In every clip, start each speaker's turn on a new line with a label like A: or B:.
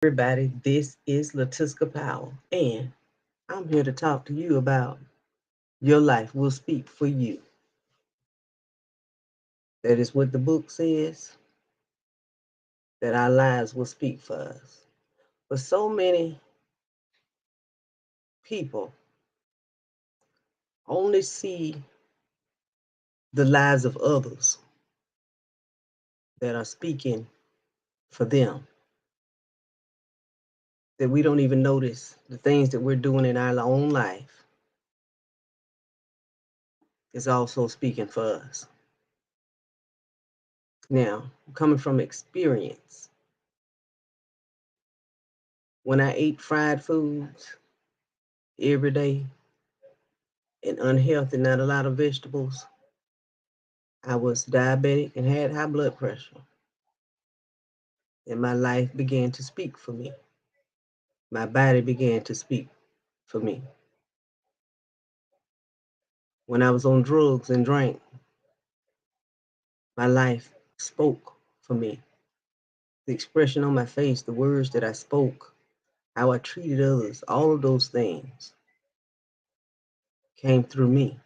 A: Everybody, this is Latiska Powell, and I'm here to talk to you about your life will speak for you. That is what the book says, that our lives will speak for us. But so many people only see the lives of others that are speaking for them, that we don't even notice the things that we're doing in our own life is also speaking for us. Now, coming from experience, when I ate fried foods every day and unhealthy, not a lot of vegetables, I was diabetic and had high blood pressure. And my life began to speak for me. My body began to speak for me. When I was on drugs and drank, my life spoke for me. The expression on my face, the words that I spoke, how I treated others, all of those things came through me.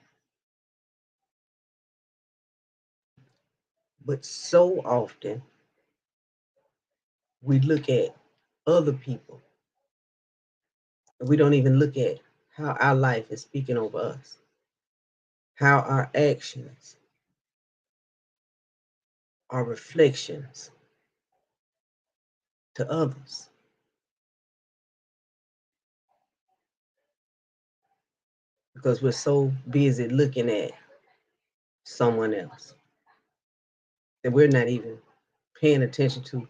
A: But so often we look at other people and we don't even look at how our life is speaking over us, how our actions are reflections to others, because we're so busy looking at someone else that we're not even paying attention to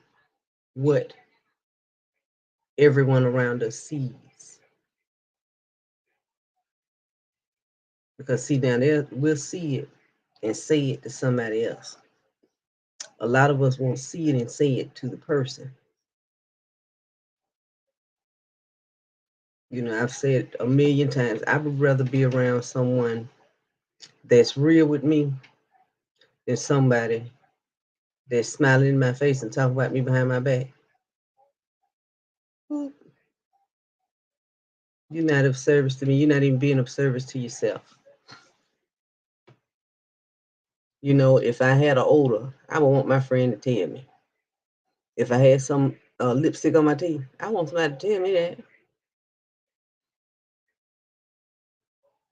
A: what everyone around us sees. Because see, down there, we'll see it and say it to somebody else. A lot of us won't see it and say it to the person. You know, I've said a million times, I would rather be around someone that's real with me than somebody that's smiling in my face and talking about me behind my back. Well, you're not of service to me. You're not even being of service to yourself. You know, if I had an odor, I would want my friend to tell me. If I had some lipstick on my teeth, I want somebody to tell me that.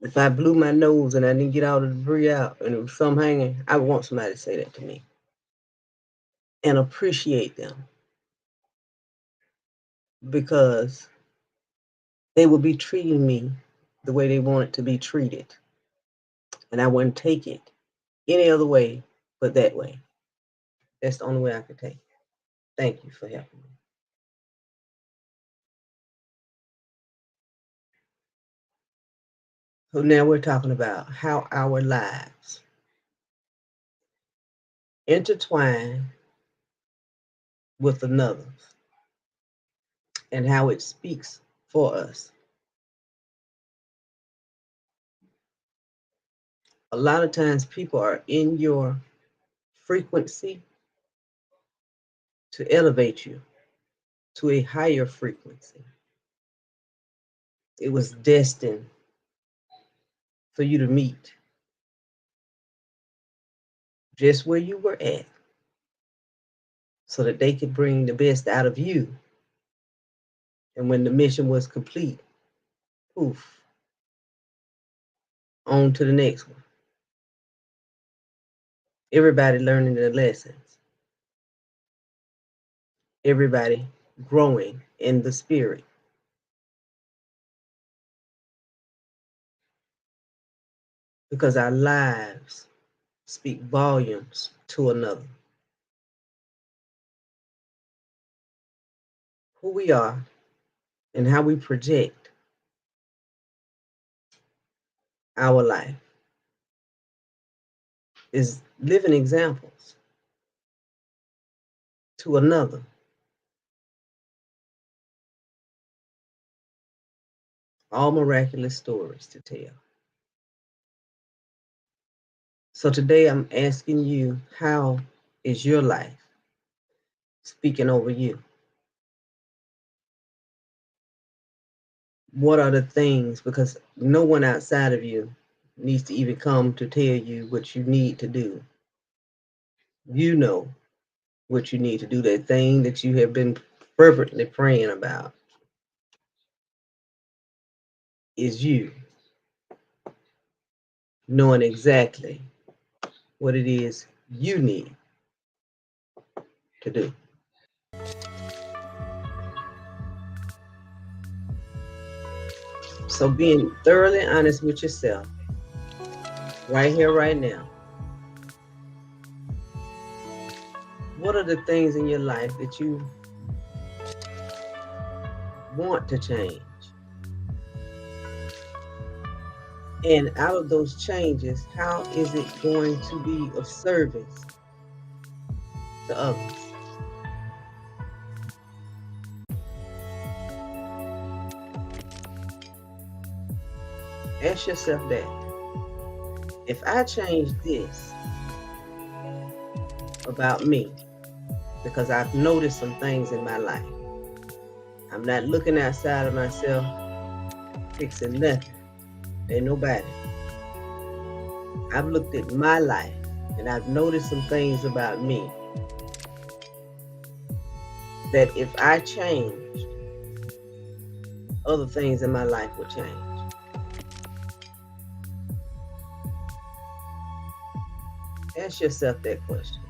A: If I blew my nose and I didn't get all the debris out and it was some hanging, I would want somebody to say that to me and appreciate them, because they would be treating me the way they wanted to be treated. And I wouldn't take it any other way but that way. That's the only way I could take it. Thank you for helping me. So now we're talking about how our lives intertwine with another's and how it speaks for us. A lot of times people are in your frequency to elevate you to a higher frequency. It was destined for you to meet just where you were at so that they could bring the best out of you. And when the mission was complete, poof, on to the next one. Everybody learning their lessons, everybody growing in the spirit, because our lives speak volumes to another. Who we are and how we project our life is living examples to another. All miraculous stories to tell. So today I'm asking you, how is your life speaking over you? What are the things? Because no one outside of you needs to even come to tell you what you need to do. You know what you need to do, that thing that you have been fervently praying about is you knowing exactly what it is you need to do. So being thoroughly honest with yourself right here, right now. What are the things in your life that you want to change? And out of those changes, how is it going to be of service to others? Ask yourself that. If I change this about me, because I've noticed some things in my life, I'm not looking outside of myself, fixing nothing. Ain't nobody. I've looked at my life and I've noticed some things about me that if I changed, other things in my life would change. Ask yourself that question.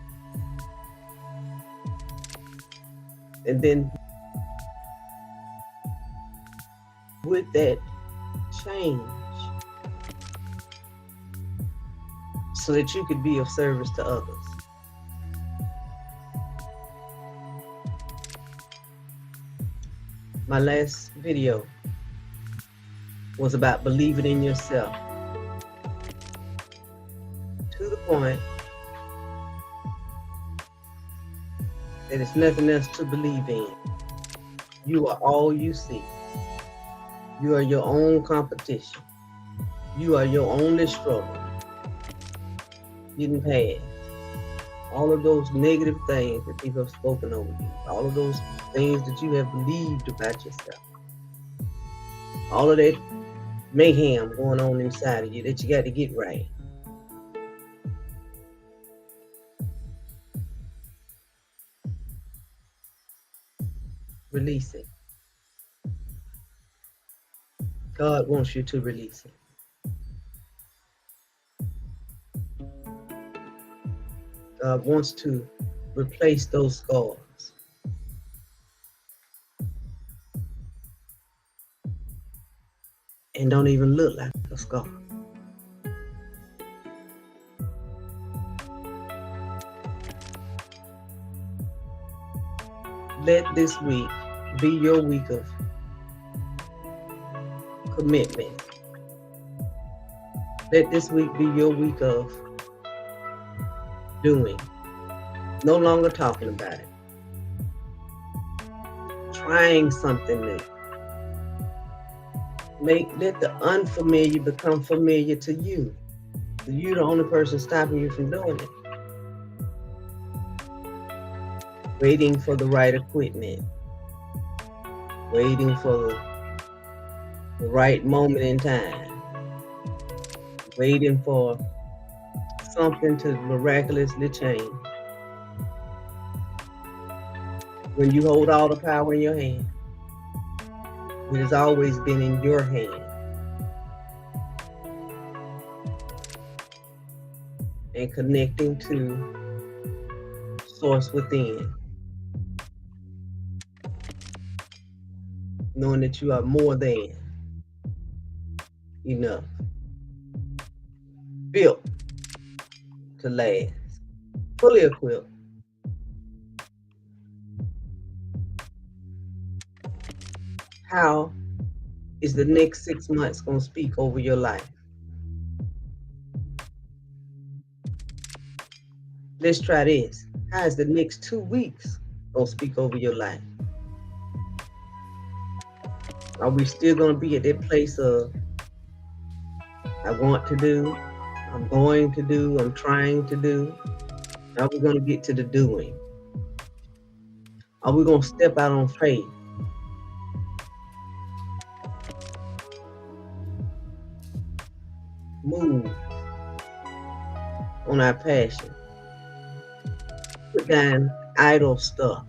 A: And then with that change, so that you could be of service to others. My last video was about believing in yourself to the point that it's nothing else to believe in. You are all you see. You are your own competition. You are your only struggle. Getting past all of those negative things that people have spoken over you, all of those things that you have believed about yourself, all of that mayhem going on inside of you that you got to get right. Release it. God wants you to release it. God wants to replace those scars. And don't even look like a scar. Let this week be your week of commitment. Let this week be your week of doing. No longer talking about it. Trying something new. Let the unfamiliar become familiar to you. You're the only person stopping you from doing it. Waiting for the right equipment. Waiting for the right moment in time. Waiting for something to miraculously change. When you hold all the power in your hand, it has always been in your hand. And connecting to source within. Knowing that you are more than enough. Built to last. Fully equipped. How is the next 6 months going to speak over your life? Let's try this. How is the next 2 weeks going to speak over your life? Are we still going to be at that place of I want to do, I'm going to do, I'm trying to do? Are we going to get to the doing? Are we going to step out on faith? move on our passion. Put down idle stuff.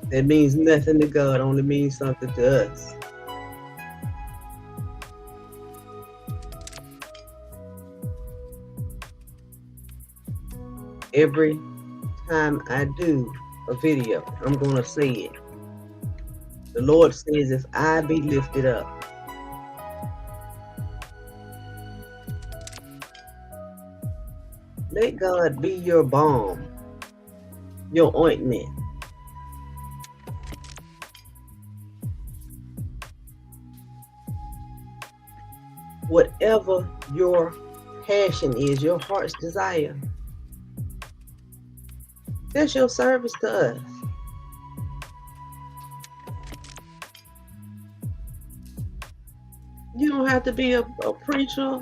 A: That means nothing to God, only means something to us. Every time I do a video, I'm going to say it. The Lord says, if I be lifted up, let God be your balm, your ointment. Whatever your passion is, your heart's desire, that's your service to us. You don't have to be a preacher,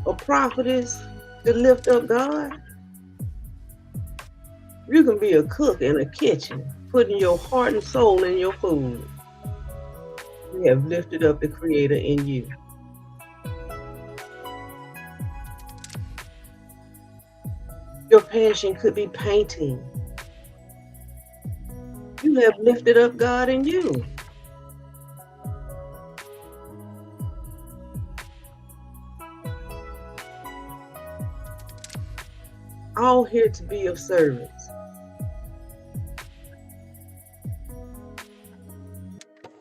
A: a prophetess to lift up God. You can be a cook in a kitchen, putting your heart and soul in your food. You have lifted up the Creator in you. Your passion could be painting. You have lifted up God in you. All here to be of service.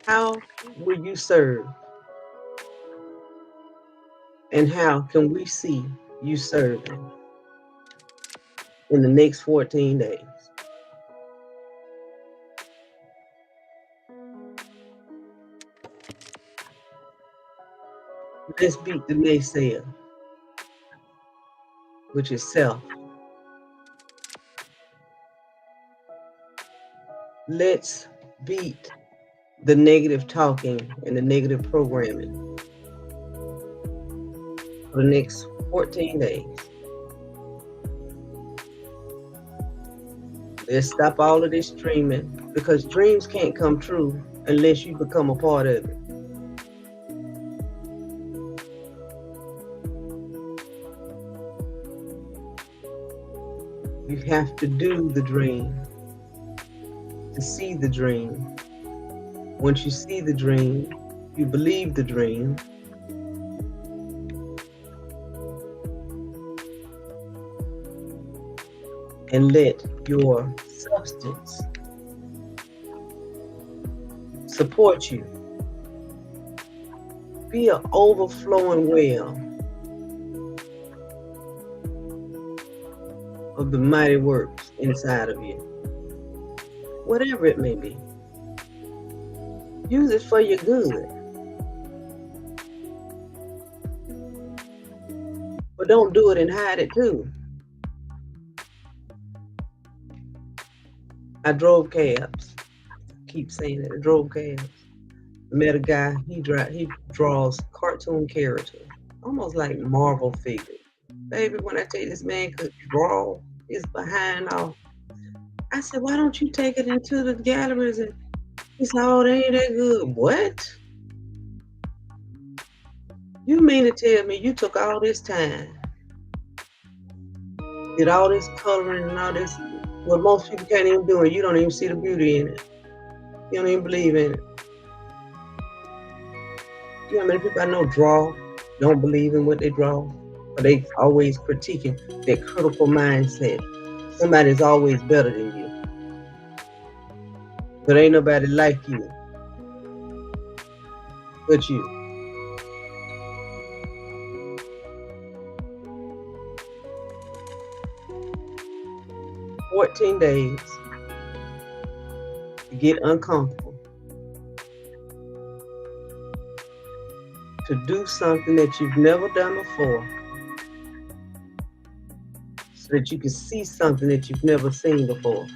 A: How will you serve? And how can we see you serving in the next 14 days? Let's beat the naysayer, which is self. Let's beat the negative talking and the negative programming for the next 14 days. Let's stop all of this dreaming, because dreams can't come true unless you become a part of it. You have to do the dream to see the dream. Once you see the dream, you believe the dream. And let your substance support you. Be an overflowing well of the mighty works inside of you. Whatever it may be. Use it for your good. But don't do it and hide it too. I drove cabs. Keep saying it. I drove cabs. I met a guy. He draws cartoon characters, almost like Marvel figures. Baby, when I tell you this man could draw his behind off, I said, why don't you take it into the galleries? And he said, oh, they ain't that good. What? You mean to tell me you took all this time, did all this coloring and all this, what most people can't even do, and you don't even see the beauty in it. You don't even believe in it. You know how many people I know draw, don't believe in what they draw, but they always critiquing that critical mindset. Somebody's always better than you. But ain't nobody like you but you. "14 days to get uncomfortable, to do something that you've never done before, so that you can see something that you've never seen before."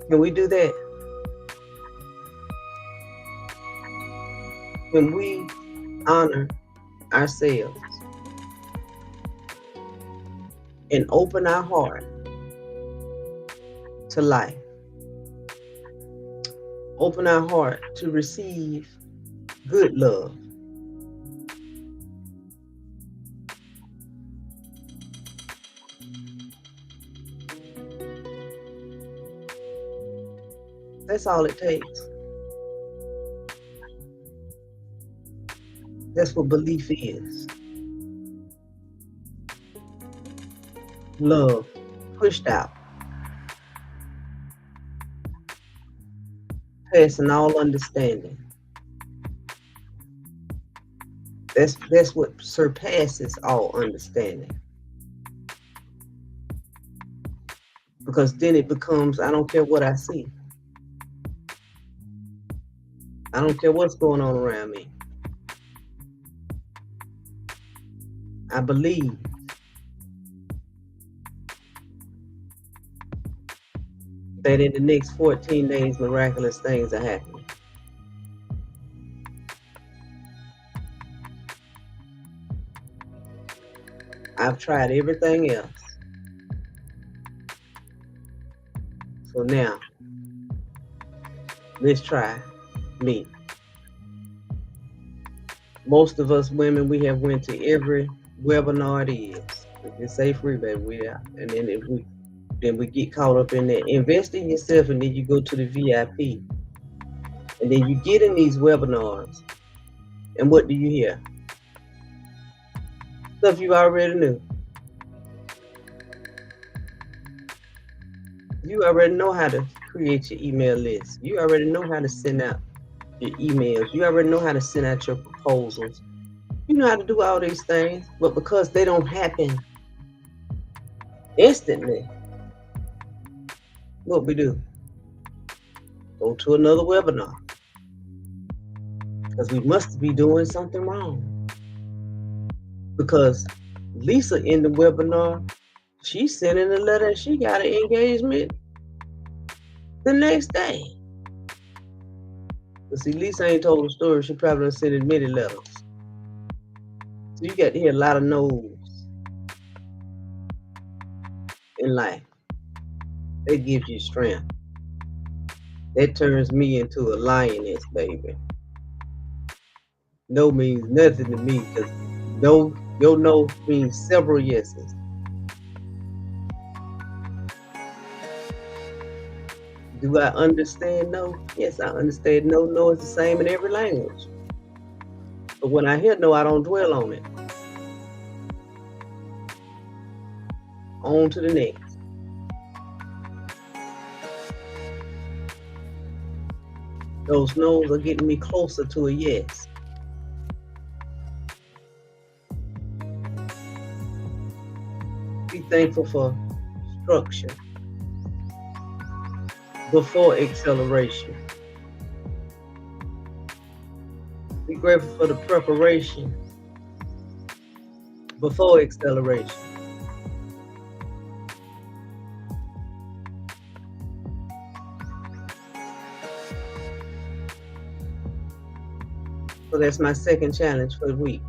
A: Can we do that? When we honor ourselves and open our heart to life. Open our heart to receive good love. That's all it takes. That's what belief is. Love pushed out, passing all understanding. That's what surpasses all understanding. Because then it becomes, I don't care what I see. I don't care what's going on around me. I believe that in the next 14 days, miraculous things are happening. I've tried everything else. So now, let's try me. Most of us women, we have went to every webinar it is. If it's say free, baby, we out. And then we get caught up in that. Invest in yourself, and then you go to the VIP. And then you get in these webinars. And what do you hear? Stuff you already knew. You already know how to create your email list. You already know how to send out your emails. You already know how to send out your proposals. You know how to do all these things, but because they don't happen instantly, what we do? Go to another webinar. Because we must be doing something wrong. Because Lisa in the webinar, she's sending a letter and she got an engagement the next day. But see, Lisa ain't told the story. She probably done sent many letters. So you got to hear a lot of no's in life. That gives you strength. That turns me into a lioness, baby. No means nothing to me, because no, your no means several yeses. Do I understand no? Yes, I understand no. No is the same in every language. But when I hear no, I don't dwell on it. On to the next. Those no's are getting me closer to a yes. Be thankful for structure before acceleration. Be grateful for the preparation before acceleration. So that's my second challenge for the week.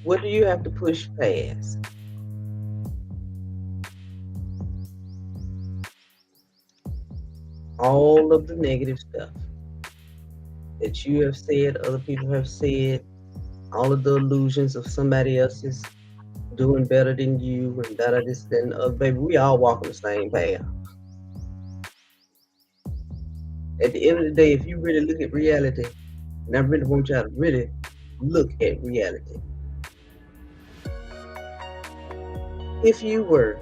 A: What do you have to push past? All of the negative stuff that you have said, other people have said, all of the illusions of somebody else's doing better than you, and that, this, and the other. Baby, we all walk on the same path. At the end of the day, if you really look at reality, and I really want y'all to really look at reality. If you were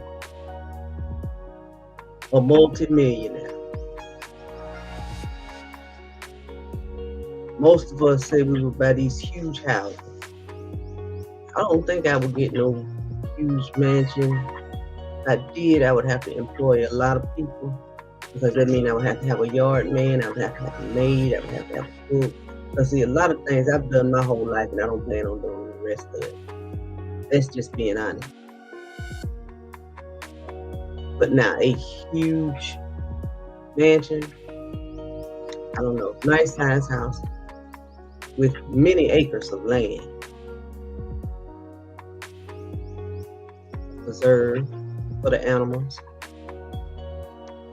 A: a multimillionaire, most of us say we would buy these huge houses. I don't think I would get no huge mansion. If I did, I would have to employ a lot of people, because that means I would have to have a yard man, I would have to have a maid, I would have to have a cook. Because see, a lot of things I've done my whole life, and I don't plan on doing the rest of it. That's just being honest. But now, a huge mansion, I don't know, nice size house with many acres of land, preserved, for the animals.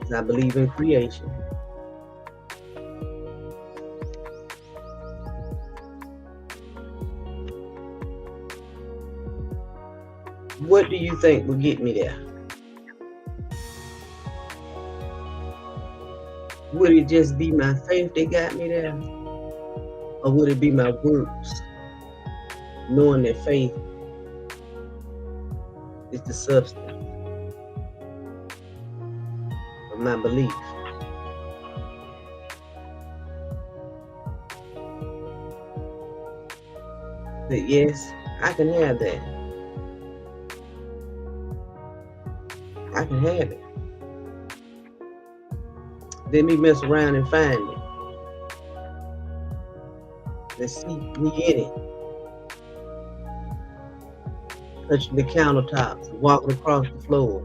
A: 'Cause I believe in creation. What do you think will get me there? Would it just be my faith that got me there? Or would it be my works, knowing that faith is the substance of my belief? That yes, I can have that. I can have it. Let me mess around and find it. Let's see me in it. Touching the countertops, walking across the floor.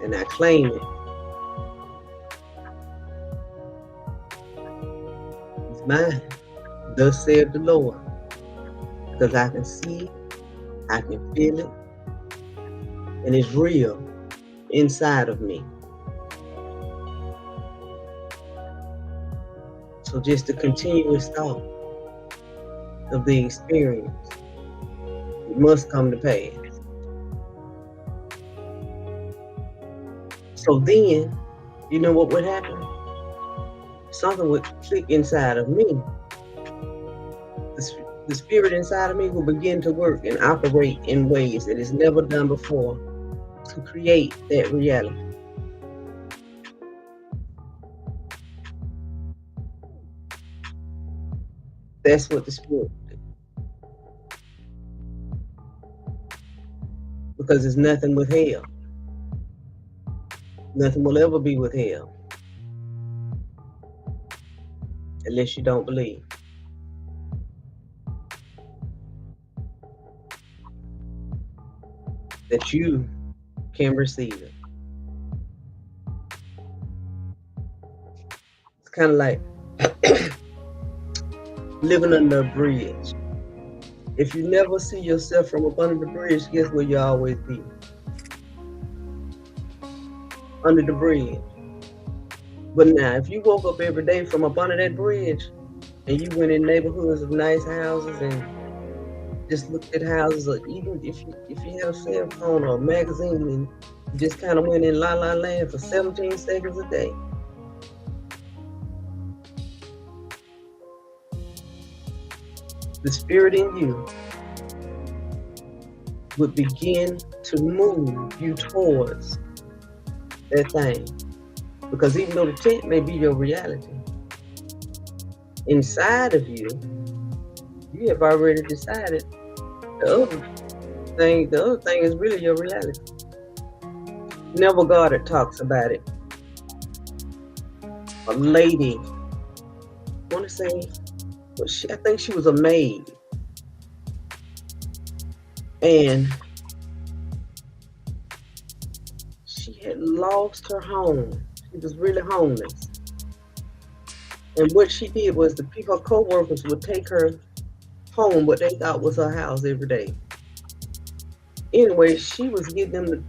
A: And I claim it. It's mine. Thus saith the Lord. Because I can see it, I can feel it, and it's real inside of me. So just the continuous thought of the experience, it must come to pass. So then, you know what would happen? Something would click inside of me. The spirit inside of me will begin to work and operate in ways that it's never done before to create that reality. That's what the spirit will do. Because there's nothing withheld. Nothing will ever be withheld. Unless you don't believe. That you can receive it. It's kind of like living under a bridge. If you never see yourself from up under the bridge, guess where you always be? Under the bridge. But now, if you woke up every day from up under that bridge and you went in neighborhoods of nice houses and just looked at houses, or even if you had a cell phone or a magazine and you just kind of went in la la land for 17 seconds a day, the spirit in you would begin to move you towards that thing. Because even though the tent may be your reality, inside of you, you have already decided the other thing is really your reality. Neville Goddard talks about it. A lady, I want to say, I think she was a maid. And she had lost her home. She was really homeless. And what she did was her co-workers would take her home, what they thought was her house, every day. Anyway, she was getting them to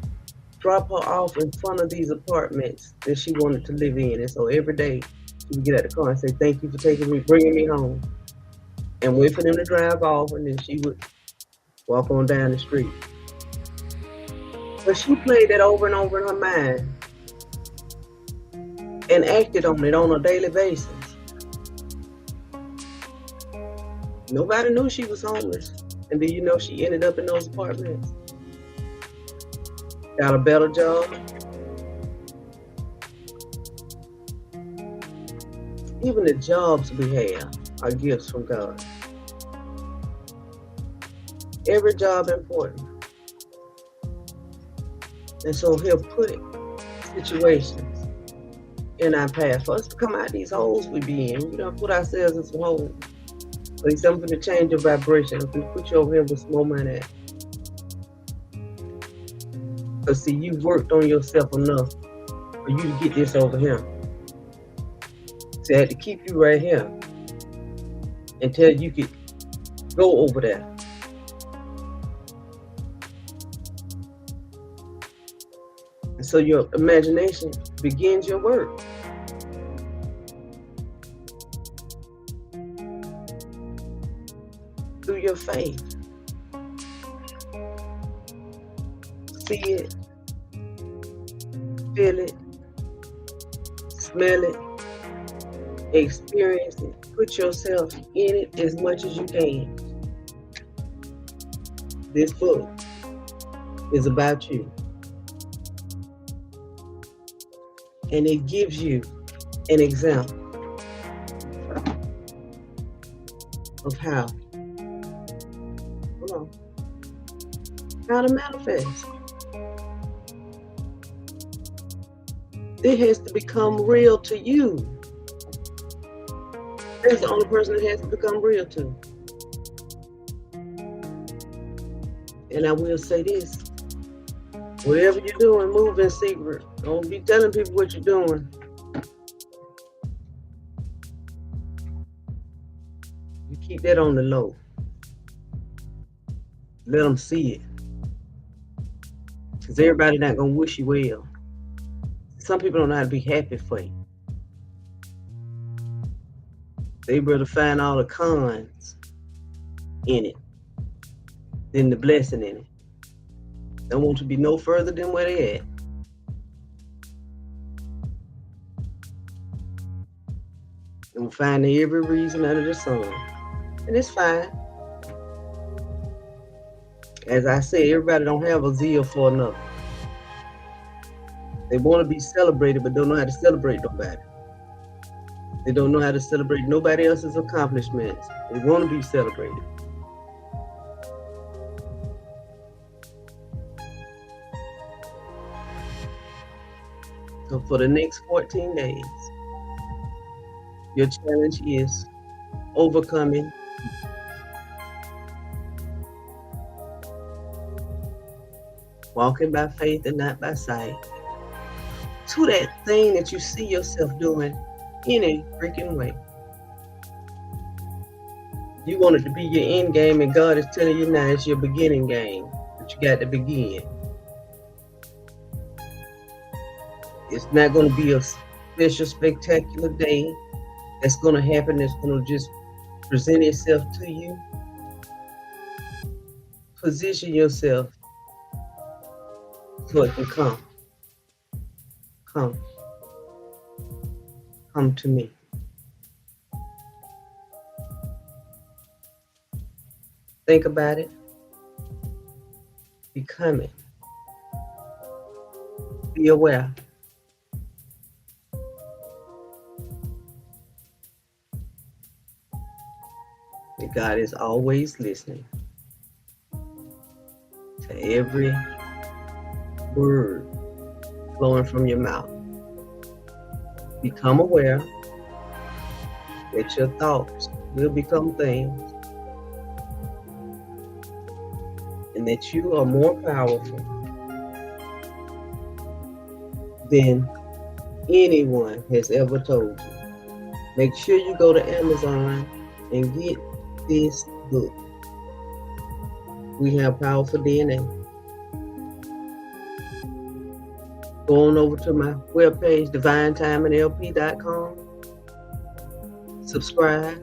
A: drop her off in front of these apartments that she wanted to live in. And so every day she would get out of the car and say, "Thank you for bringing me home." And wait for them to drive off, and then she would walk on down the street. But she played that over and over in her mind and acted on it on a daily basis. Nobody knew she was homeless. And do you know she ended up in those apartments? Got a better job. Even the jobs we have are gifts from God. Every job important. And so he'll put situations in our path for us to come out of these holes we be in. We don't put ourselves in some holes. So he's something to change your vibration. I'm going to put you over here with some more money. Because see, you've worked on yourself enough for you to get this over here. So I had to keep you right here until you could go over there. So your imagination begins your work through your faith. See it, feel it, smell it, experience it. Put yourself in it as much as you can. This book is about you. And it gives you an example of how, hold on, how to manifest. It has to become real to you. That's the only person it has to become real to. And I will say this, whatever you're doing, move in secret. Don't be telling people what you're doing. You keep that on the low. Let them see it. Because everybody's not going to wish you well. Some people don't know how to be happy for you. They rather find all the cons in it than the blessing in it. Don't want to be no further than where they at. And find every reason under the sun. And it's fine. As I said, everybody don't have a zeal for another. They want to be celebrated, but don't know how to celebrate nobody. They don't know how to celebrate nobody else's accomplishments. They want to be celebrated. So for the next 14 days, your challenge is overcoming. Walking by faith and not by sight. To that thing that you see yourself doing any freaking way. You want it to be your end game, and God is telling you now it's your beginning game, but you got to begin. It's not going to be a special, spectacular day that's going to happen, that's going to just present itself to you. Position yourself so it can come. Come to me. Think about it. Become it. Be aware. That God is always listening to every word flowing from your mouth. Become aware that your thoughts will become things, and that you are more powerful than anyone has ever told you. Make sure you go to Amazon and get this book. We have Powerful DNA. Go on over to my webpage, divinetimeandlp.com. Subscribe.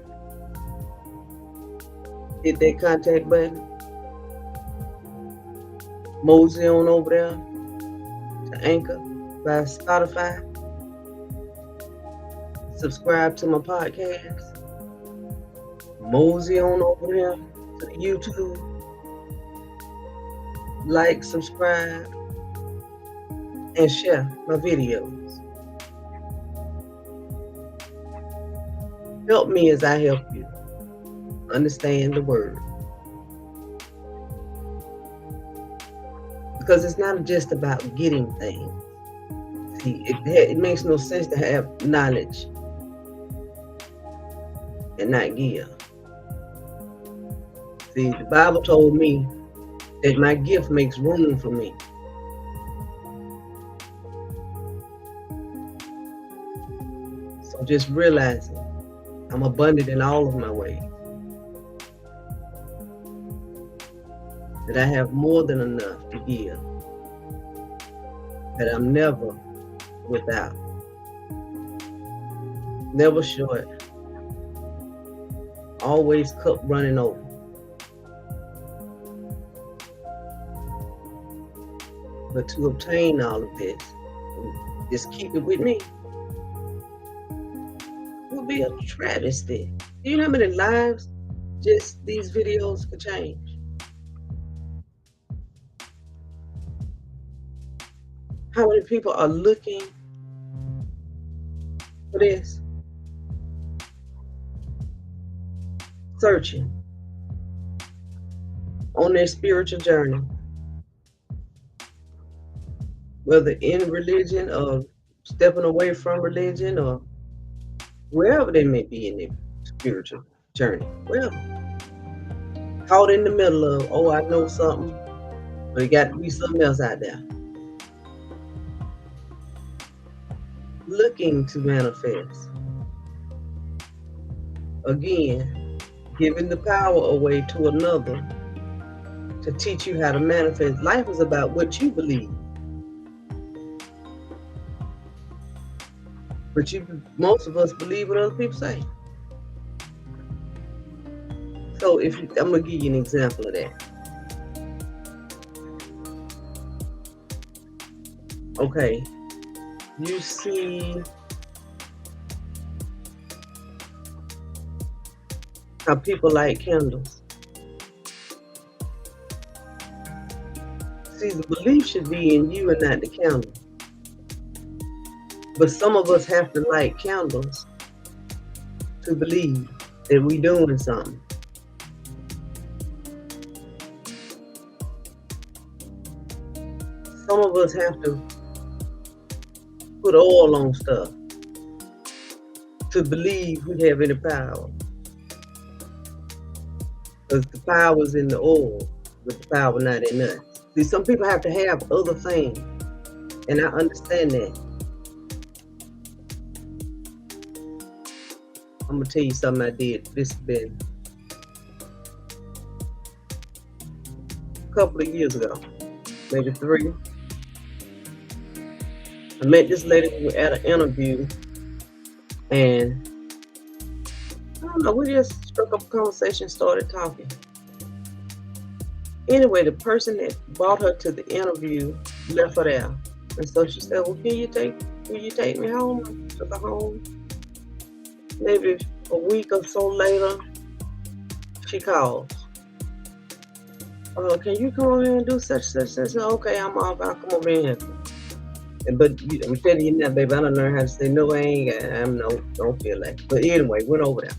A: Hit that contact button. Mosey on over there to Anchor by Spotify. Subscribe to my podcast. Mosey on over there to YouTube. Like, subscribe, and share my videos. Help me as I help you understand the word. Because it's not just about getting things. See, it makes no sense to have knowledge and not give. See, the Bible told me that my gift makes room for me. So just realizing I'm abundant in all of my ways. That I have more than enough to give. that I'm never without, never short, always cup running over. But to obtain all of this, and just keep it with me, would be a travesty. Do you know how many lives just these videos could change? How many people are looking for this, searching on their spiritual journey, whether in religion or stepping away from religion or wherever they may be in their spiritual journey? Well, caught in the middle of, oh, I know something, but it got to be something else out there. Looking to manifest. Again, giving the power away to another to teach you how to manifest. Life is about what you believe. But most of us believe what other people say. So I'm gonna give you an example of that. Okay, you see how people light candles. See, the belief should be in you and not the candle. But some of us have to light candles to believe that we're doing something. Some of us have to put oil on stuff to believe we have any power. Because the power's in the oil, but the power not in us. See, some people have to have other things, and I understand that. I'm gonna tell you something I did. This has been a couple of years ago, maybe 3. I met this lady at an interview, and I don't know, we just struck up a conversation, started talking. Anyway, the person that brought her to the interview left her there. And so she said, well, will you take me home? I took her home. Maybe a week or so later, she calls. Can you come over here and do such? Okay, I'm off. I'll come over here. But I'm telling you now, baby, I don't learn how to say no. Don't feel like it. But anyway, went over there.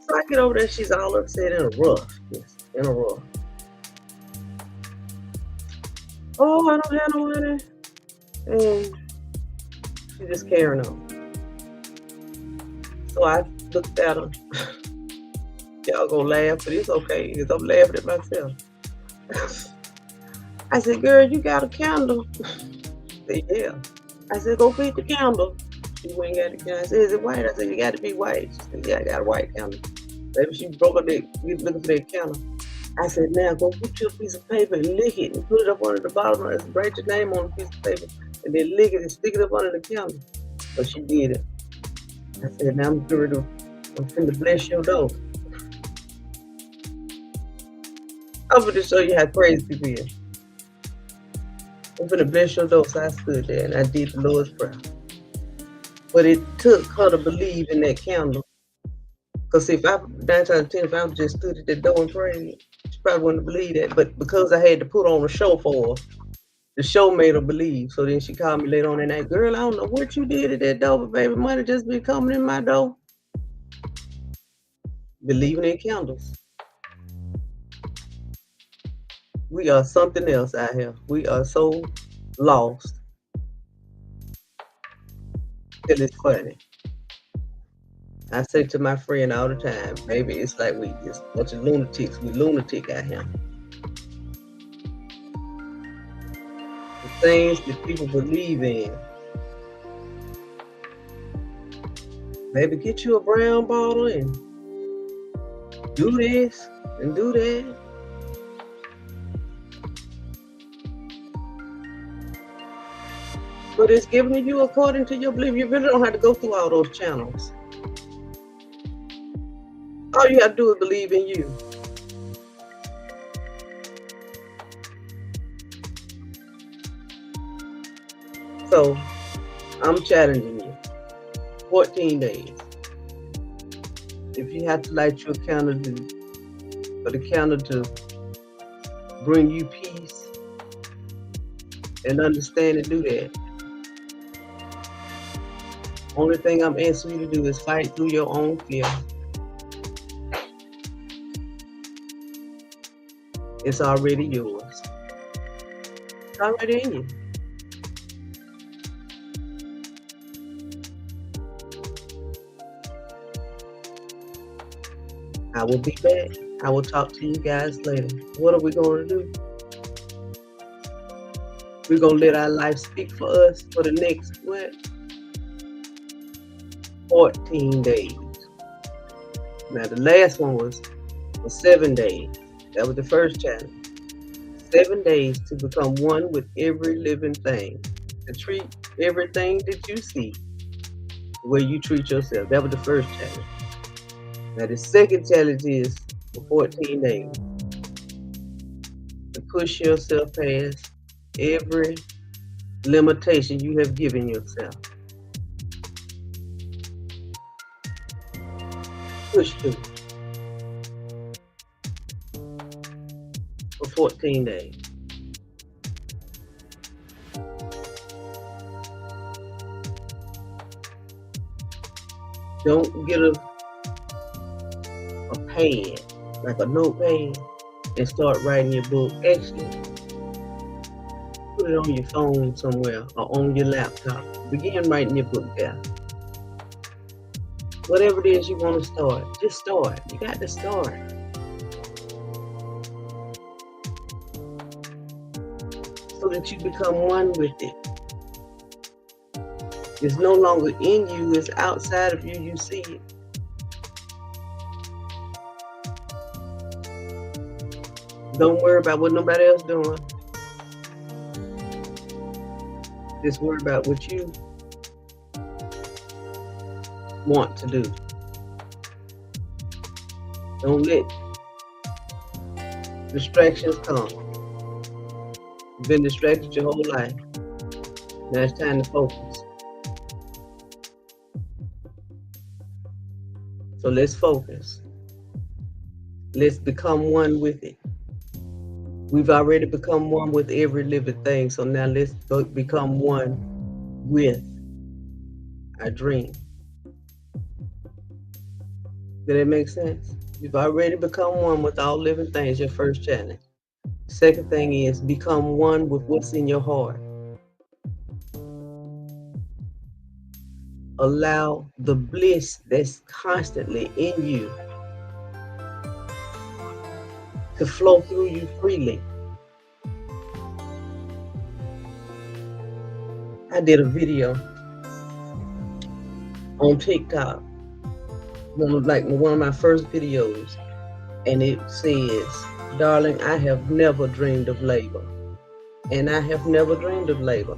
A: So I get over there, she's all upset in a rough. In a rough. Oh, I don't have no money. And she just carrying on. So I looked at her. Y'all gonna laugh, but it's okay, because I'm laughing at myself. I said, girl, you got a candle? She said, yeah. I said, go feed the candle. She went and got the candle. I said, is it white? I said, you got to be white. She said, yeah, I got a white candle. Maybe she broke up we looking for that candle. I said, now go put your piece of paper and lick it and put it up under the bottom of it. Write your name on the piece of paper and then lick it and stick it up under the candle. So she did it. I said, now I'm finna bless your dough. I'm going to show you how crazy people is. I'm going to bless your dough. So I stood there and I did the Lord's Prayer. But it took her to believe in that candle. Because if I, 9 times out of 10, if I just stood at the door and prayed, she probably wouldn't believe that. But because I had to put on a show for her, the show made her believe. So then she called me later on that night, girl, I don't know what you did at that door, but baby, money just been coming in my door. Believing in candles. We are something else out here. We are so lost till it's funny. I say to my friend all the time, baby, it's like we just a bunch of lunatics. We lunatic out here. The things that people believe in. Baby, get you a brown bottle and do this and do that. But it's giving to you according to your belief. You really don't have to go through all those channels. All you have to do is believe in you. So I'm challenging you. 14 days. If you have to light your candle for the candle to bring you peace and understanding, do that. Only thing I'm asking you to do is fight through your own fear. It's already yours. It's already in you. I will be back. I will talk to you guys later. What are we going to do? We're going to let our life speak for us for the next, 14 days. Now, the last one was for 7 days. That was the first challenge. 7 days to become one with every living thing. To treat everything that you see the way you treat yourself. That was the first challenge. Now, the second challenge is for 14 days to push yourself past every limitation you have given yourself. Push through for 14 days. Don't get a pad, like a notepad, and start writing your book. Actually, put it on your phone somewhere or on your laptop. Begin writing your book down. Whatever it is you want to start, just start. You got to start. So that you become one with it. It's no longer in you, it's outside of you, you see it. Don't worry about what nobody else doing. Just worry about what you want to do. Don't let distractions come. You've been distracted your whole life. Now it's time to focus. So let's focus. Let's become one with it. We've already become one with every living thing. So now let's become one with our dream. Did that make sense? You've already become one with all living things, your first challenge. Second thing is become one with what's in your heart. Allow the bliss that's constantly in you to flow through you freely. I did a video on TikTok, one of my first videos, and it says, "Darling, I have never dreamed of labor." And I have never dreamed of labor.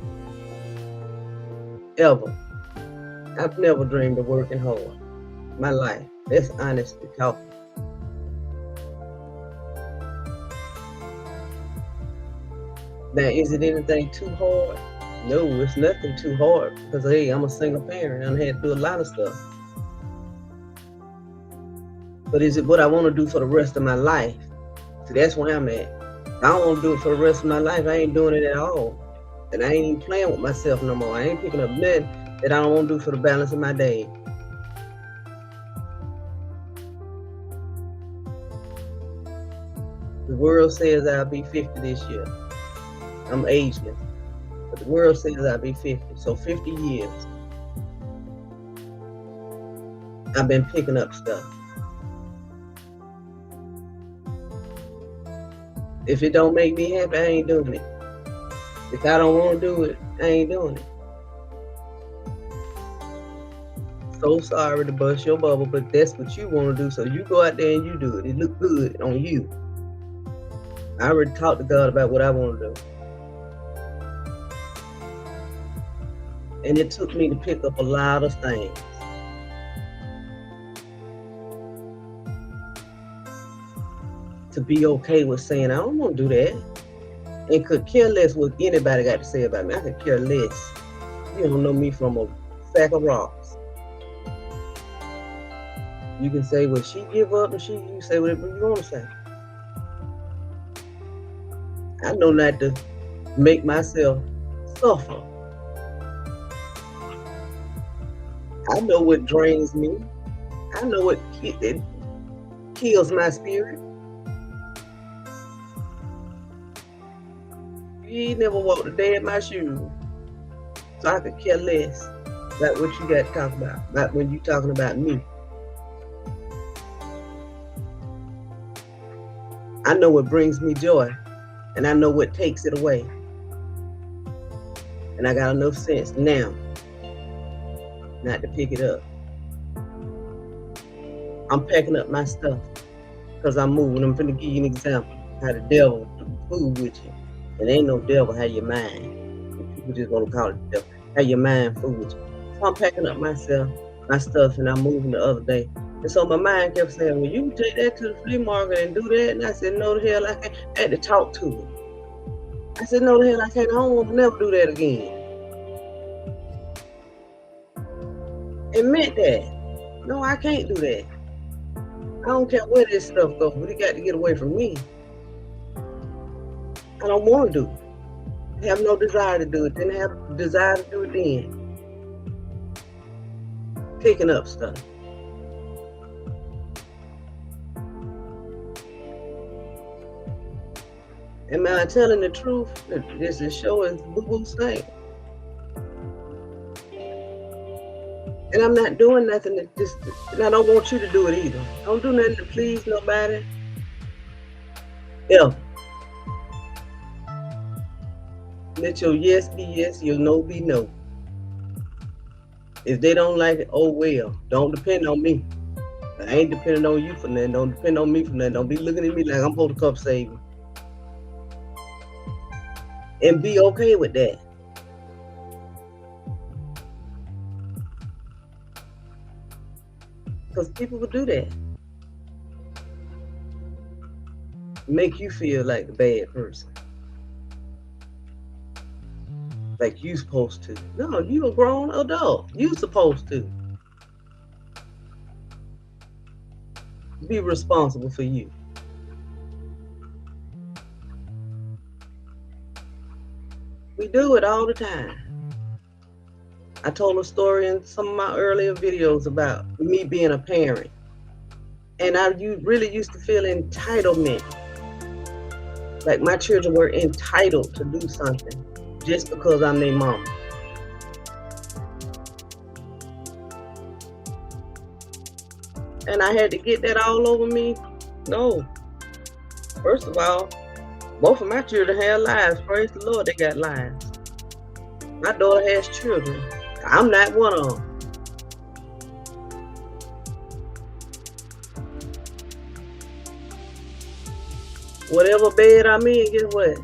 A: Ever. I've never dreamed of working hard. My life. That's honestly talking. Now, is it anything too hard? No, it's nothing too hard because, hey, I'm a single parent and I had to do a lot of stuff. But is it what I want to do for the rest of my life? See, that's where I'm at. I don't want to do it for the rest of my life. I ain't doing it at all. And I ain't even playing with myself no more. I ain't picking up nothing that I don't want to do for the balance of my day. The world says I'll be 50 this year. I'm ageless. But the world says I'll be 50. So 50 years. I've been picking up stuff. If it don't make me happy, I ain't doing it. If I don't want to do it, I ain't doing it. So sorry to bust your bubble, but that's what you want to do. So you go out there and you do it. It look good on you. I already talked to God about what I want to do. And it took me to pick up a lot of things. To be okay with saying, I don't want to do that. And could care less what anybody got to say about me. I could care less. You don't know me from a sack of rocks. You can say what she give up and you say whatever you want to say. I know not to make myself suffer. I know what drains me. I know what it kills my spirit. You ain't never walked a day in my shoes. So I could care less about what you got to talk about when you talking about me. I know what brings me joy, and I know what takes it away. And I got enough sense now not to pick it up. I'm packing up my stuff because I'm moving. I'm finna give you an example how the devil fool with you. And ain't no devil, how your mind. People just want to call it devil. How your mind fool with you. So I'm packing up my stuff, and I'm moving the other day. And so my mind kept saying, well, you can take that to the flea market and do that. And I said, no, the hell I can't. I had to talk to him. I said, no, the hell I can't. I don't want to never do that again. Admit that. No, I can't do that. I don't care where this stuff goes, but it got to get away from me. I don't want to do it. I have no desire to do it. Didn't have desire to do it then. Picking up stuff. Am I telling the truth? This is showing boo-boo stank. And I'm not doing nothing and I don't want you to do it either. Don't do nothing to please nobody. Ever. Let your yes be yes, your no be no. If they don't like it, oh well. Don't depend on me. I ain't depending on you for nothing. Don't depend on me for nothing. Don't be looking at me like I'm supposed to come save you. And be okay with that. Because people will do that. Make you feel like the bad person. Like you supposed to. No, you a grown adult. You supposed to. Be responsible for you. We do it all the time. I told a story in some of my earlier videos about me being a parent. And you really used to feel entitlement. Like my children were entitled to do something just because I'm their mama. And I had to get that all over me. No. First of all, both of my children have lives. Praise the Lord, they got lives. My daughter has children. I'm not one of them. Whatever bed I'm in, guess what?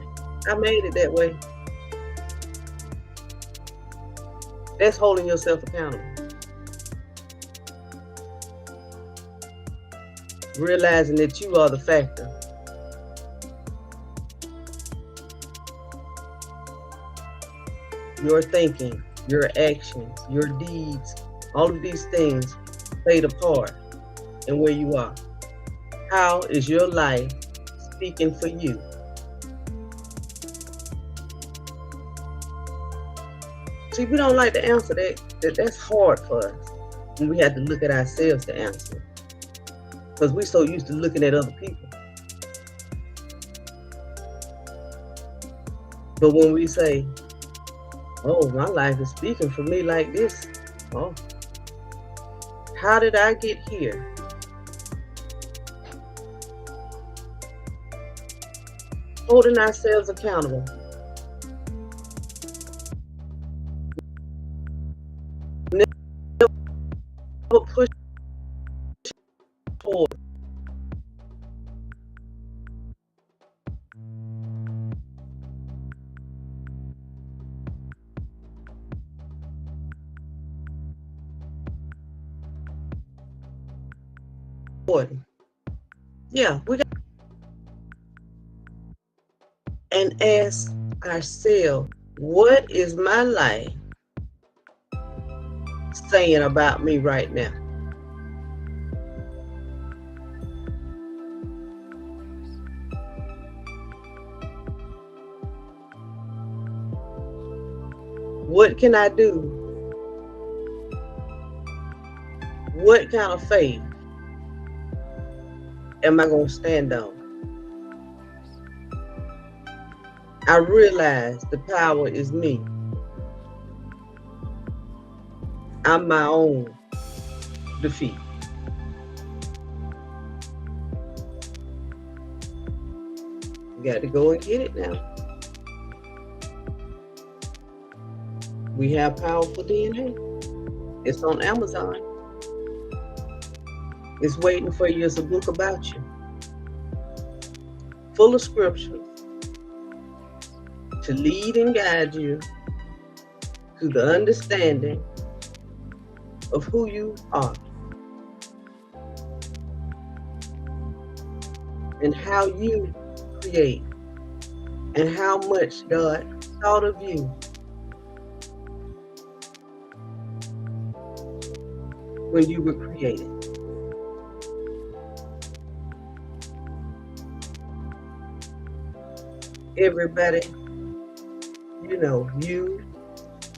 A: I made it that way. That's holding yourself accountable. Realizing that you are the factor. Your thinking, your actions, your deeds, all of these things played a part in where you are. How is your life speaking for you? See, we don't like to answer that. That's hard for us. And we have to look at ourselves to answer. Because we're so used to looking at other people. But when we say, oh, my life is speaking for me like this. Oh, how did I get here? Holding ourselves accountable. Never push forward. important. Yeah, we got and ask ourselves, what is my life saying about me right now? What can I do? What kind of faith am I going to stand on? I realize the power is me. I'm my own defeat. You got to go and get it now. We have powerful DNA. It's on Amazon. It's waiting for you as a book about you, full of scriptures to lead and guide you to the understanding of who you are and how you create and how much God thought of you when you were created. Everybody, you,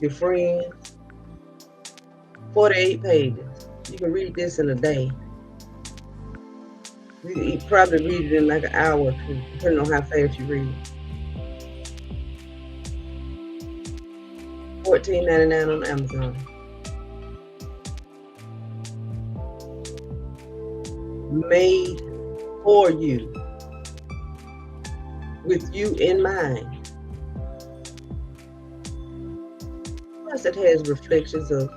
A: your friends, 48 pages. You can read this in a day. You probably read it in like an hour or two, depending on how fast you read it. $14.99 on Amazon. Made for you, with you in mind. Plus, it has reflections of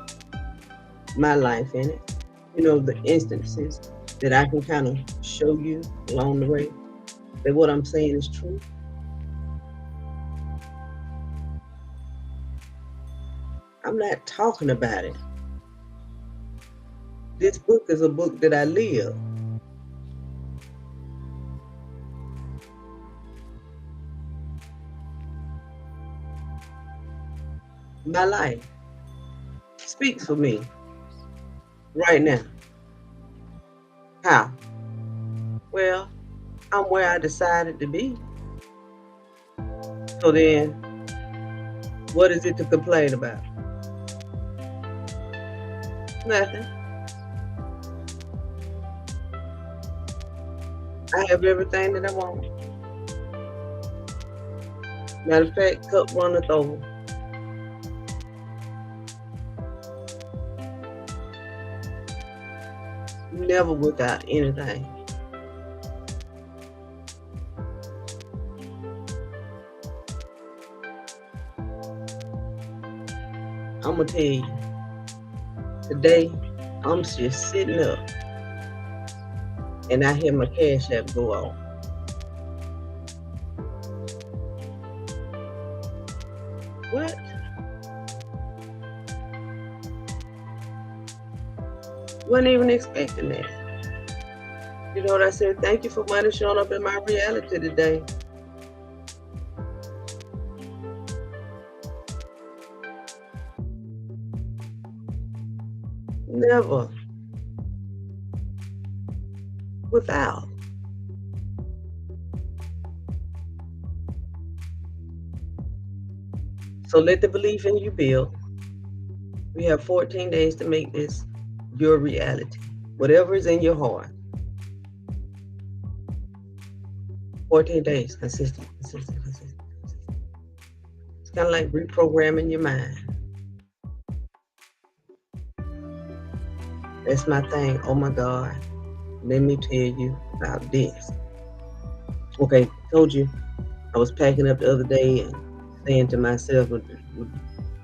A: my life in it. The instances that I can kind of show you along the way that what I'm saying is true. I'm not talking about it. This book is a book that I live. My life speaks for me right now. How? Well, I'm where I decided to be. So then, what is it to complain about? Nothing. I have everything that I want. Matter of fact, cup runneth over. Never without anything. I'm going to tell you, today, I'm just sitting up and I hear my Cash App go off. What? Wasn't even expecting that. You know what I said? Thank you for money showing up in my reality today. Never without. So let the belief in you build. We have 14 days to make this your reality. Whatever is in your heart. 14 days, consistent. It's kind of like reprogramming your mind. That's my thing. Oh my God. Let me tell you about this. Okay, told you I was packing up the other day and saying to myself,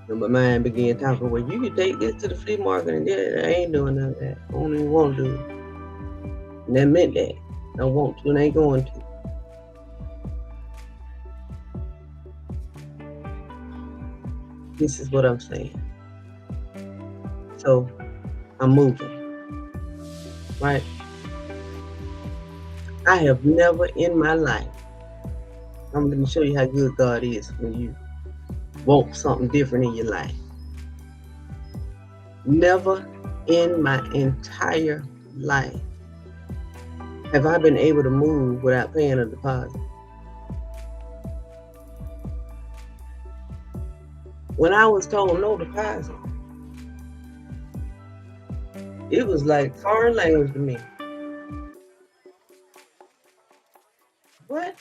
A: my mind began talking, well, you can take this to the flea market, and I ain't doing none of that. I don't even want to do it. And that meant that. I want to and I ain't going to. This is what I'm saying. So I'm moving, right? I have never in my life, I'm going to show you how good God is when you want something different in your life. Never in my entire life have I been able to move without paying a deposit. When I was told no deposit, it was like foreign language to me. What?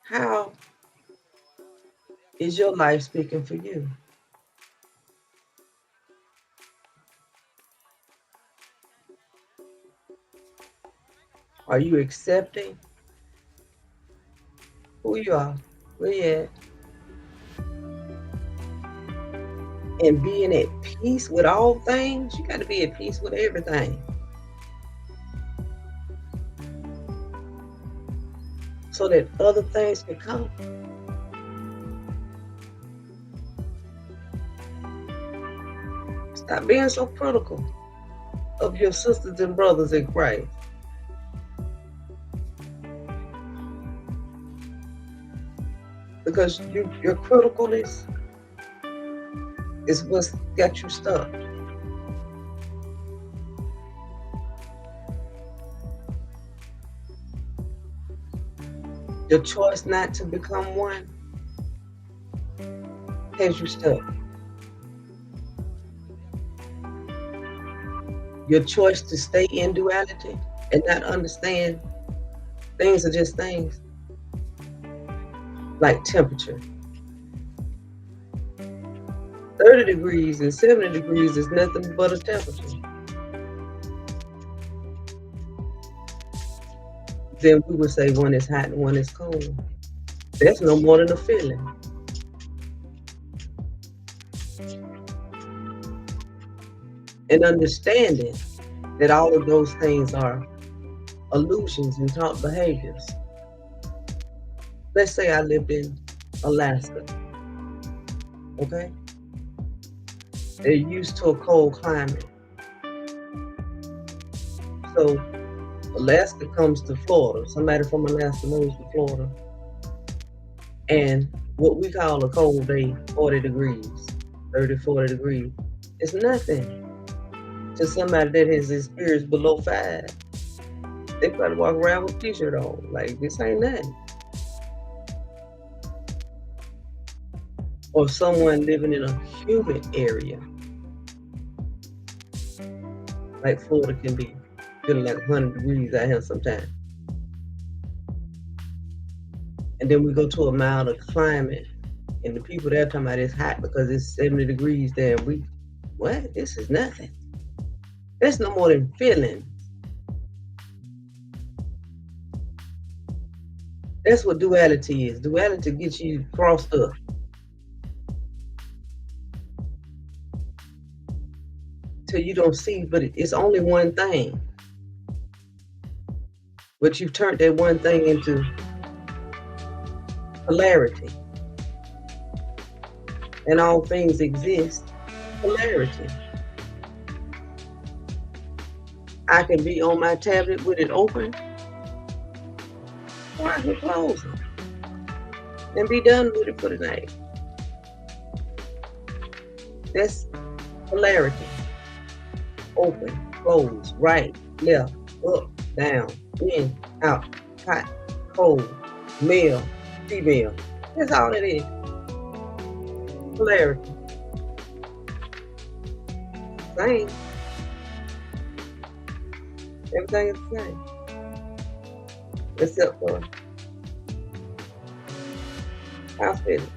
A: How is your life speaking for you? Are you accepting who you are, where you at, and being at peace with all things? You got to be at peace with everything so that other things can come. Stop being so critical of your sisters and brothers in Christ. Because your criticalness is what's got you stuck. Your choice not to become one has you stuck. Your choice to stay in duality and not understand things are just things, like temperature. 30 degrees and 70 degrees is nothing but a temperature. Then we would say one is hot and one is cold. That's no more than a feeling. And understanding that all of those things are illusions and taught behaviors. Let's say I lived in Alaska, okay? They're used to a cold climate. So Alaska comes to Florida. Somebody from Alaska moves to Florida. And what we call a cold day, 40 degrees, 30, 40 degrees, is nothing to somebody that has experienced below 5. They probably walk around with a t-shirt on. Like, this ain't nothing. Or someone living in a humid area, like Florida can be, feeling like 100 degrees out here sometimes. And then we go to a milder climate, and the people there talking about it's hot because it's 70 degrees there. What? This is nothing. That's no more than feeling. That's what duality is. Duality gets you crossed up. Till you don't see, but it's only one thing. But you've turned that one thing into polarity. And all things exist. Polarity. I can be on my tablet with it open, or I can close it and be done with it for the night. That's polarity. Open, close, right, left, up, down, in, out, hot, cold, male, female. That's all it is. Polarity. Same. Everything is the same. Except for our feeling.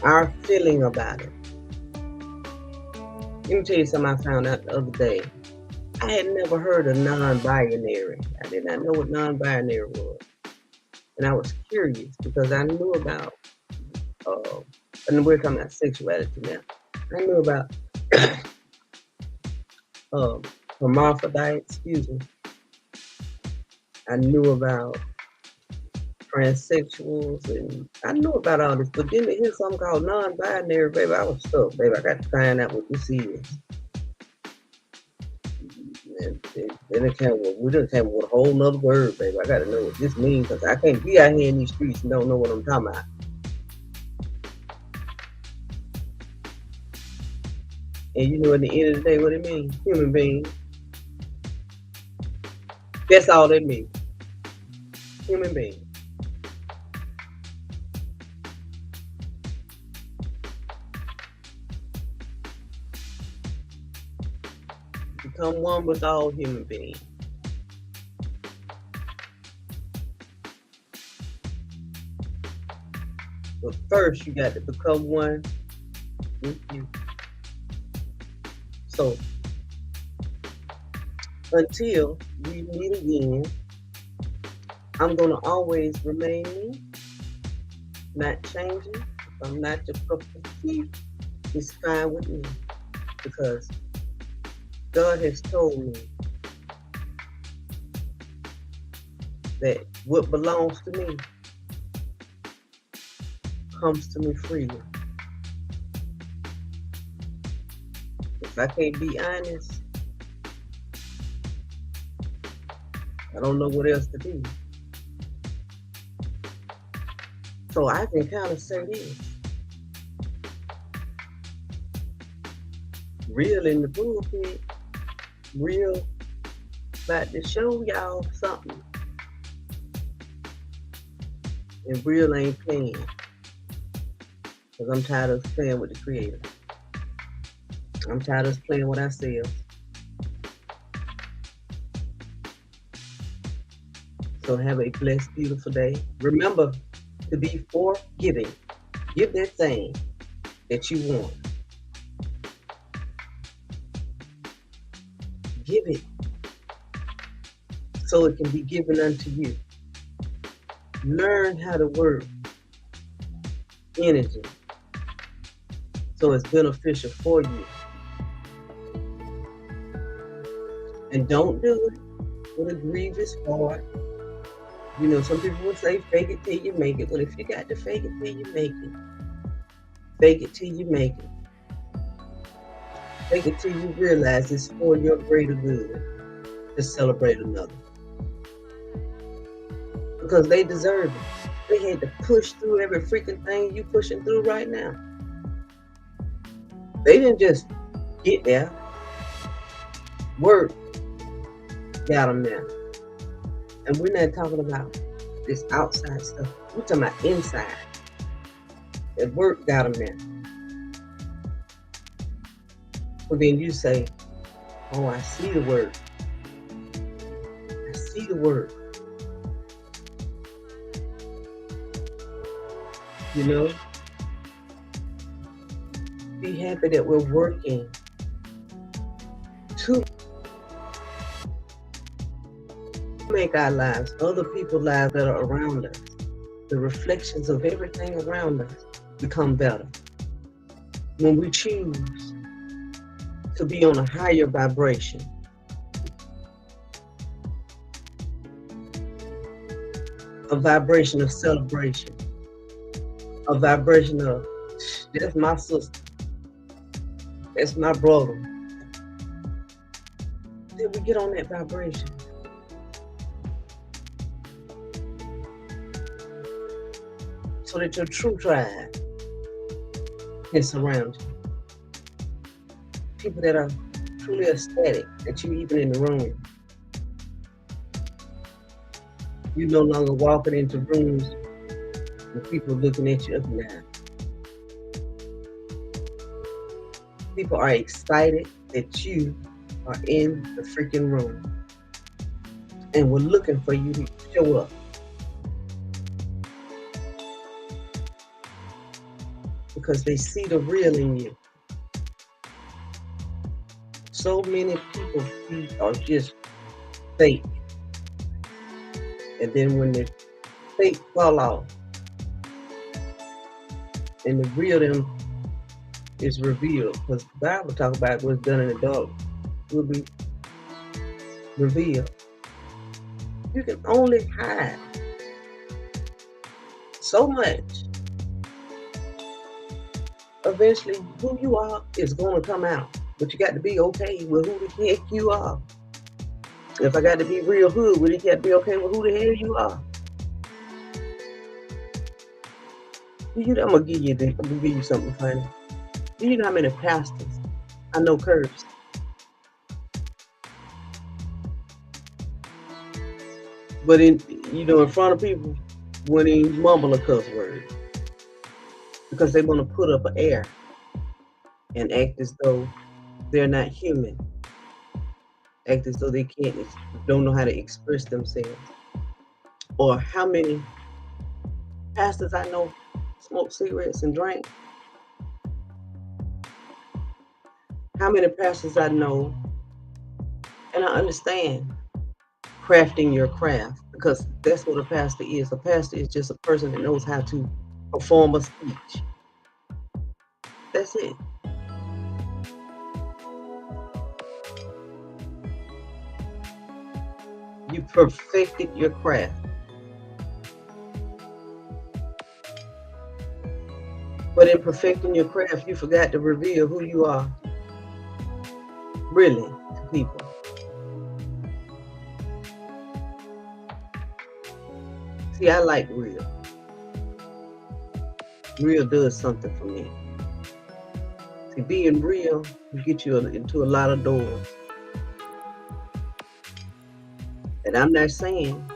A: Our feeling about it. Let me tell you something I found out the other day. I had never heard of non-binary. I did not know what non-binary was. And I was curious because I knew about, and we're talking about sexuality now. I knew about hermaphrodites, excuse me, I knew about transsexuals and I knew about all this, but then here's something called non-binary, baby. I was stuck, baby. I got to find out what this is. And then we done came with a whole nother word, baby. I got to know what this means because I can't be out here in these streets and don't know what I'm talking about. And you know, at the end of the day, what it means? Human being. That's all it means. Human being. Become one with all human beings. But first, you got to become one with you. So, until we meet again, I'm going to always remain me, not changing. If I'm not your cup of tea, it's fine with me. Because God has told me that what belongs to me comes to me freely. If I can't be honest, I don't know what else to do. So I can kind of say this. Real in the pulpit, real about to show y'all something. And real ain't playing. Because I'm tired of playing with the Creator. I'm tired of playing with ourselves. So have a blessed, beautiful day. Remember to be forgiving. Give that thing that you want. Give it so it can be given unto you. Learn how to work energy so it's beneficial for you. And don't do it with a grievous heart. You know, some people would say fake it till you make it. Well, if you got to fake it till you make it, fake it till you make it. Fake it till you realize it's for your greater good to celebrate another. Because they deserve it. They had to push through every freaking thing you pushing through right now. They didn't just get there. Work got them there. And we're not talking about this outside stuff. We're talking about inside. That work got them there. Well, then you say, oh, I see the work. I see the work. You know? Be happy that we're working to make our lives, other people's lives that are around us, the reflections of everything around us become better. When we choose to be on a higher vibration, a vibration of celebration, a vibration of, that's my sister, that's my brother. Then we get on that vibration. So that your true tribe can surround you. People that are truly ecstatic, that you even in the room. You're no longer walking into rooms with people looking at you up and down. People are excited that you are in the freaking room. And we're looking for you to show up. Because they see the real in you. So many people are just fake. And then when the fake fall off, and the real them is revealed. Because the Bible talks about what's done in the dark will be revealed. You can only hide so much. Eventually, who you are is going to come out. But you got to be okay with who the heck you are. If I got to be real hood, would you got to be okay with who the hell you are? I'm gonna give you something funny. Do you know how many pastors I know curse? But in front of people, when they mumble a cuss word because they want to put up an air and act as though they're not human, act as though they don't know how to express themselves. Or how many pastors I know smoke cigarettes and drink? How many pastors I know, and I understand crafting your craft because that's what a pastor is. A pastor is just a person that knows how to perform a speech. That's it. You perfected your craft. But in perfecting your craft, you forgot to reveal who you are really to people. See, I like real. Real does something for me. See, being real will get you into a lot of doors. And I'm not saying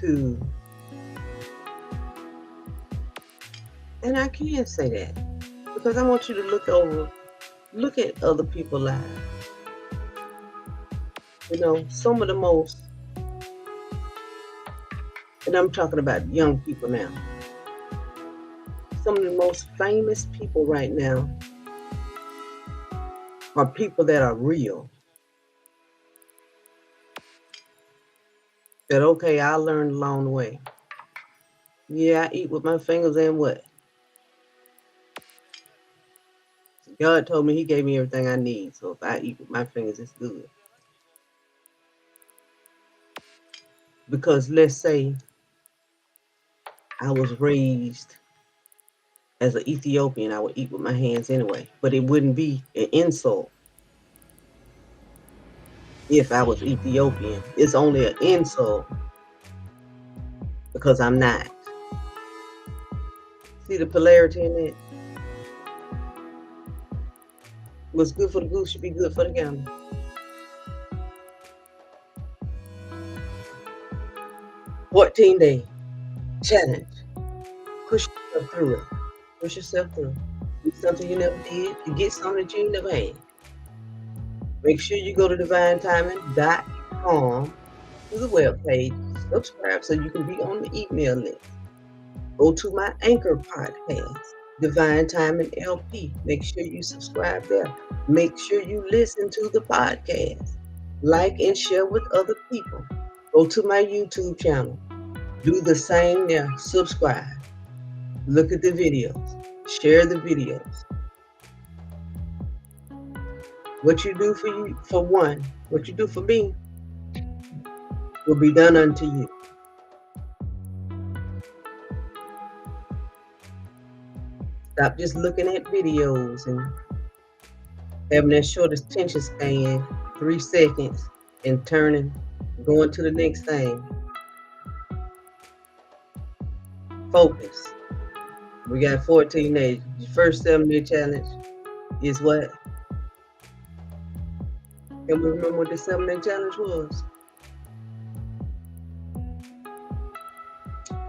A: to, and I can say that because I want you to look at other people's lives. Some of the most, and I'm talking about young people now, some of the most famous people right now are people that are real. That, okay, I learned along the way. Yeah, I eat with my fingers and what? God told me he gave me everything I need. So if I eat with my fingers, it's good. Because let's say I was raised as an Ethiopian, I would eat with my hands anyway. But it wouldn't be an insult if I was Ethiopian. It's only an insult because I'm not. See the polarity in it? What's good for the goose should be good for the gander. 14-day challenge. Push yourself through it. Push yourself through. Do something you never did. You get something that you never had. Make sure you go to divinetiming.com to the webpage. Subscribe so you can be on the email list. Go to my Anchor podcast, Divine Timing LP. Make sure you subscribe there. Make sure you listen to the podcast. Like and share with other people. Go to my YouTube channel. Do the same there. Subscribe. Look at the videos. Share the videos. What you do for one, what you do for me will be done unto you. Stop just looking at videos and having that short attention span, 3 seconds, and going to the next thing. Focus. We got 14 days. The first 7-day challenge is what? Can we remember what the 7-day challenge was?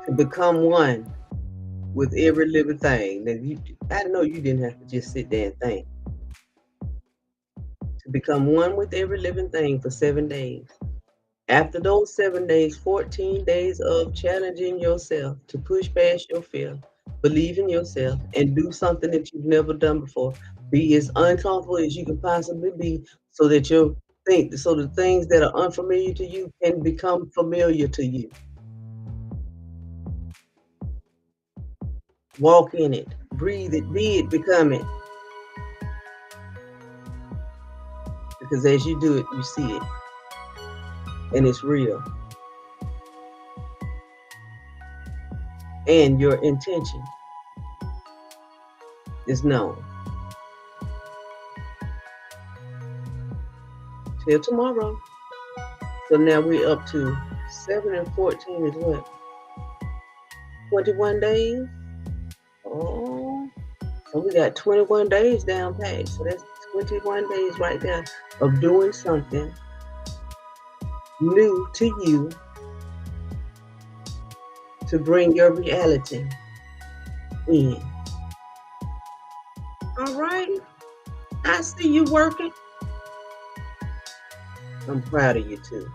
A: To become one with every living thing. I know you didn't have to just sit there and think. To become one with every living thing for 7 days. After those 7 days, 14 days of challenging yourself to push past your fear, believe in yourself, and do something that you've never done before. Be as uncomfortable as you can possibly be so that the things that are unfamiliar to you can become familiar to you. Walk in it, breathe it, be it, become it. Because as you do it, you see it. and it's real. And your intention is known. Till tomorrow. So now we're up to 7 and 14 is what? 21 days? Oh, so we got 21 days down pat. So that's 21 days right there of doing something new to you to bring your reality in. All right. I see you working. I'm proud of you too.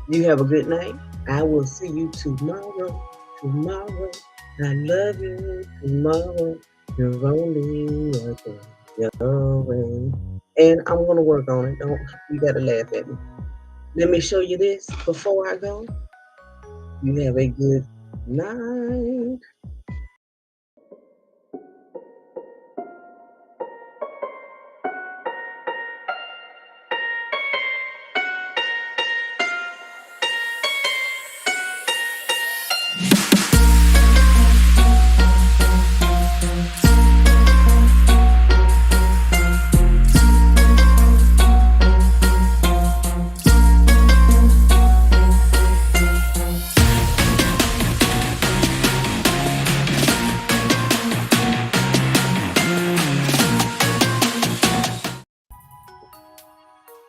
A: You have a good night. I will see you tomorrow. Tomorrow. I love you tomorrow. You're only your way. And I'm gonna work on it. Don't you gotta laugh at me. Let me show you this before I go. You have a good night.